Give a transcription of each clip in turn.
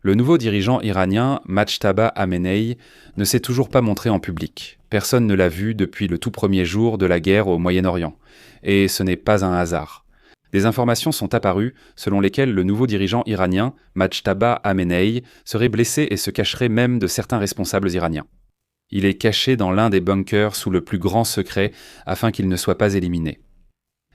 Le nouveau dirigeant iranien, Majtaba Amenei, ne s'est toujours pas montré en public. Personne ne l'a vu depuis le tout premier jour de la guerre au Moyen-Orient. Et ce n'est pas un hasard. Des informations sont apparues selon lesquelles le nouveau dirigeant iranien, Majtaba Amenei, serait blessé et se cacherait même de certains responsables iraniens. Il est caché dans l'un des bunkers sous le plus grand secret afin qu'il ne soit pas éliminé.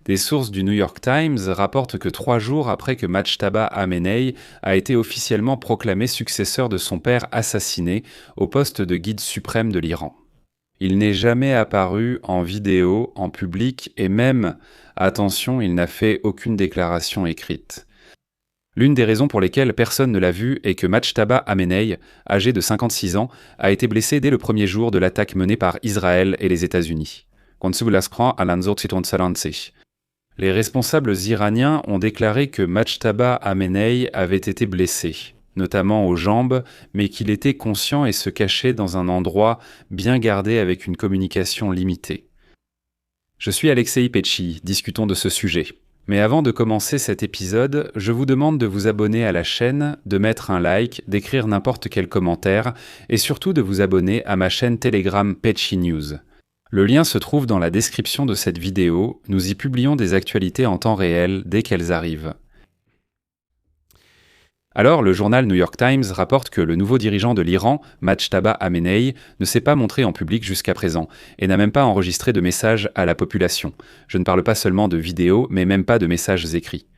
Des sources du New York Times rapportent que 3 jours après que Majtaba Amenei a été officiellement proclamé successeur de son père assassiné au poste de guide suprême de l'Iran. Il n'est jamais apparu en vidéo, en public et même, attention, il n'a fait aucune déclaration écrite. L'une des raisons pour lesquelles personne ne l'a vu est que Majtaba Amenei, âgé de 56 ans, a été blessé dès le premier jour de l'attaque menée par Israël et les États-Unis. Les responsables iraniens ont déclaré que Majtaba Amenei avait été blessé, notamment aux jambes, mais qu'il était conscient et se cachait dans un endroit bien gardé avec une communication limitée. Je suis Alexei Pecci, discutons de ce sujet. Mais avant de commencer cet épisode, je vous demande de vous abonner à la chaîne, de mettre un like, d'écrire n'importe quel commentaire, et surtout de vous abonner à ma chaîne Telegram Pecci News. Le lien se trouve dans la description de cette vidéo, nous y publions des actualités en temps réel dès qu'elles arrivent. Alors, le journal New York Times rapporte que le nouveau dirigeant de l'Iran, Majtaba Amenei, ne s'est pas montré en public jusqu'à présent, et n'a même pas enregistré de messages à la population. Je ne parle pas seulement de vidéos, mais même pas de messages écrits.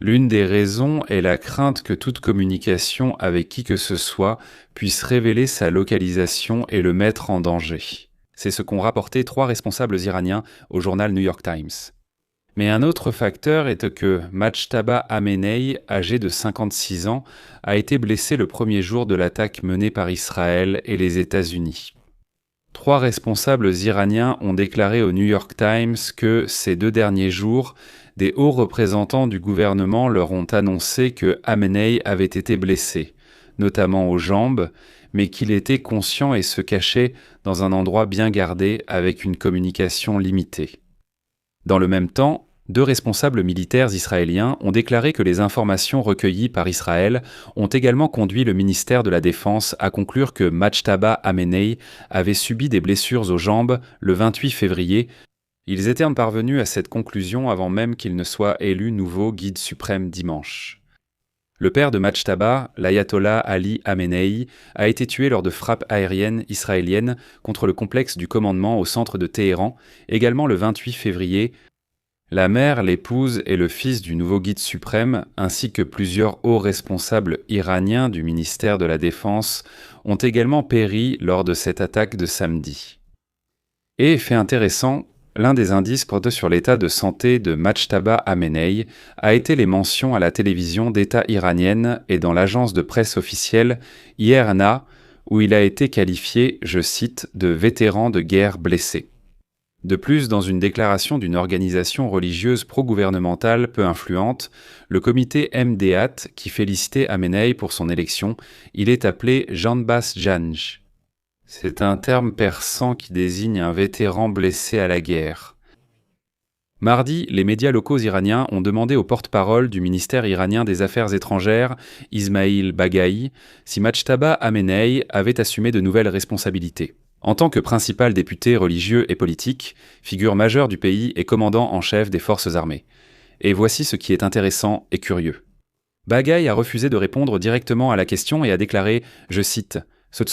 L'une des raisons est la crainte que toute communication avec qui que ce soit puisse révéler sa localisation et le mettre en danger. C'est ce qu'ont rapporté 3 responsables iraniens au journal New York Times. Mais un autre facteur est que Majtaba Amenei, âgé de 56 ans, a été blessé le premier jour de l'attaque menée par Israël et les États-Unis. 3 responsables iraniens ont déclaré au New York Times que, ces 2 derniers jours, des hauts représentants du gouvernement leur ont annoncé que Amenei avait été blessé, notamment aux jambes, mais qu'il était conscient et se cachait dans un endroit bien gardé avec une communication limitée. Dans le même temps, 2 responsables militaires israéliens ont déclaré que les informations recueillies par Israël ont également conduit le ministère de la Défense à conclure que Majtaba Amenei avait subi des blessures aux jambes le 28 février. Ils étaient parvenus à cette conclusion avant même qu'il ne soit élu nouveau guide suprême dimanche. Le père de Majtaba, l'ayatollah Ali Amenei, a été tué lors de frappes aériennes israéliennes contre le complexe du commandement au centre de Téhéran, également le 28 février. La mère, l'épouse et le fils du nouveau guide suprême, ainsi que plusieurs hauts responsables iraniens du ministère de la Défense, ont également péri lors de cette attaque de samedi. Et, fait intéressant, l'un des indices porte sur l'état de santé de Majtaba Amenei a été les mentions à la télévision d'État iranienne et dans l'agence de presse officielle IRNA, où il a été qualifié, je cite, de vétéran de guerre blessé. De plus, dans une déclaration d'une organisation religieuse pro-gouvernementale peu influente, le comité MDAT, qui félicitait Amenei pour son élection, il est appelé Janbas Janj. C'est un terme persan qui désigne un vétéran blessé à la guerre. Mardi, les médias locaux iraniens ont demandé au porte-parole du ministère iranien des Affaires étrangères, Ismail Bagaï, si Majtaba Amenei avait assumé de nouvelles responsabilités. En tant que principal député religieux et politique, figure majeure du pays et commandant en chef des forces armées. Et voici ce qui est intéressant et curieux. Bagaï a refusé de répondre directement à la question et a déclaré, je cite, « Ceux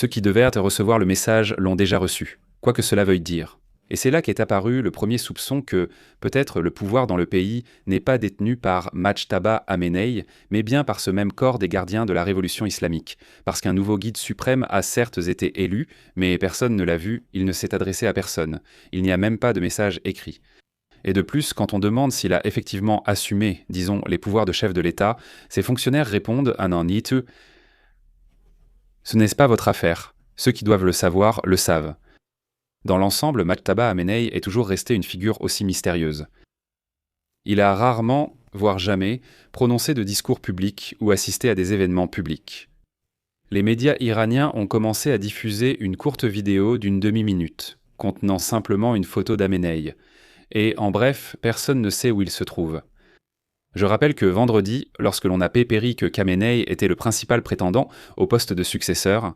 qui devaient recevoir le message l'ont déjà reçu, quoi que cela veuille dire. » Et c'est là qu'est apparu le premier soupçon que, peut-être, le pouvoir dans le pays n'est pas détenu par Majtaba Amenei, mais bien par ce même corps des gardiens de la révolution islamique. Parce qu'un nouveau guide suprême a certes été élu, mais personne ne l'a vu, il ne s'est adressé à personne. Il n'y a même pas de message écrit. Et de plus, quand on demande s'il a effectivement assumé, disons, les pouvoirs de chef de l'État, ses fonctionnaires répondent « non, ni tu ». Ce n'est pas votre affaire. Ceux qui doivent le savoir le savent. Dans l'ensemble, Majtaba Amenei est toujours resté une figure aussi mystérieuse. Il a rarement, voire jamais, prononcé de discours publics ou assisté à des événements publics. Les médias iraniens ont commencé à diffuser une courte vidéo d'une demi-minute, contenant simplement une photo d'Amenei. Et en bref, personne ne sait où il se trouve. Je rappelle que vendredi, lorsque l'on a pépéri que Khamenei était le principal prétendant au poste de successeur,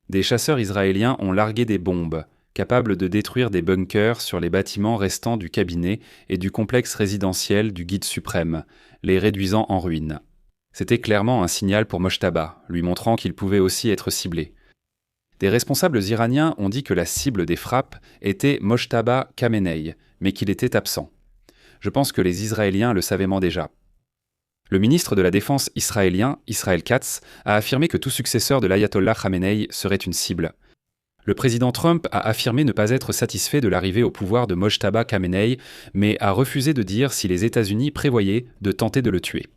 des chasseurs israéliens ont largué des bombes, capables de détruire des bunkers sur les bâtiments restants du cabinet et du complexe résidentiel du guide suprême, les réduisant en ruines. C'était clairement un signal pour Mojtaba, lui montrant qu'il pouvait aussi être ciblé. Des responsables iraniens ont dit que la cible des frappes était Mojtaba Khamenei, mais qu'il était absent. Je pense que les Israéliens le savaient déjà. Le ministre de la Défense israélien, Israel Katz, a affirmé que tout successeur de l'ayatollah Khamenei serait une cible. Le président Trump a affirmé ne pas être satisfait de l'arrivée au pouvoir de Mojtaba Khamenei, mais a refusé de dire si les États-Unis prévoyaient de tenter de le tuer.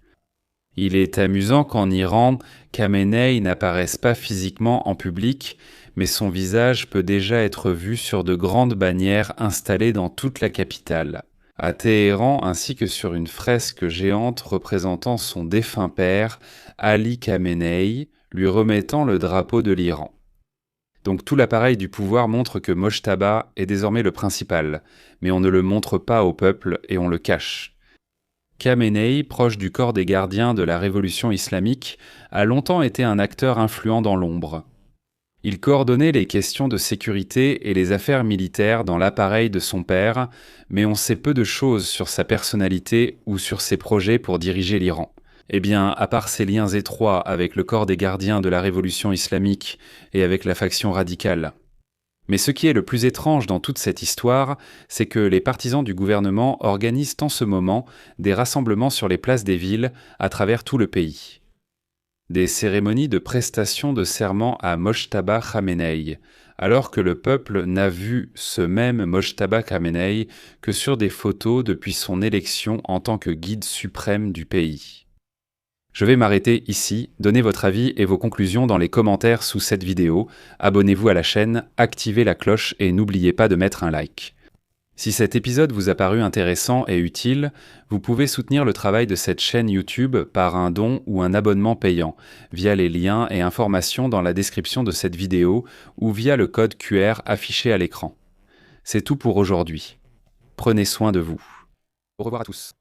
Il est amusant qu'en Iran, Khamenei n'apparaisse pas physiquement en public, mais son visage peut déjà être vu sur de grandes bannières installées dans toute la capitale. À Téhéran, ainsi que sur une fresque géante représentant son défunt père, Ali Khamenei, lui remettant le drapeau de l'Iran. Donc tout l'appareil du pouvoir montre que Mojtaba est désormais le principal, mais on ne le montre pas au peuple et on le cache. Khamenei, proche du corps des gardiens de la révolution islamique, a longtemps été un acteur influent dans l'ombre. Il coordonnait les questions de sécurité et les affaires militaires dans l'appareil de son père, mais on sait peu de choses sur sa personnalité ou sur ses projets pour diriger l'Iran. Eh bien, à part ses liens étroits avec le corps des gardiens de la révolution islamique et avec la faction radicale. Mais ce qui est le plus étrange dans toute cette histoire, c'est que les partisans du gouvernement organisent en ce moment des rassemblements sur les places des villes à travers tout le pays. Des cérémonies de prestation de serment à Mojtaba Khamenei, alors que le peuple n'a vu ce même Mojtaba Khamenei que sur des photos depuis son élection en tant que guide suprême du pays. Je vais m'arrêter ici, donnez votre avis et vos conclusions dans les commentaires sous cette vidéo, abonnez-vous à la chaîne, activez la cloche et n'oubliez pas de mettre un like. Si cet épisode vous a paru intéressant et utile, vous pouvez soutenir le travail de cette chaîne YouTube par un don ou un abonnement payant, via les liens et informations dans la description de cette vidéo ou via le code QR affiché à l'écran. C'est tout pour aujourd'hui. Prenez soin de vous. Au revoir à tous.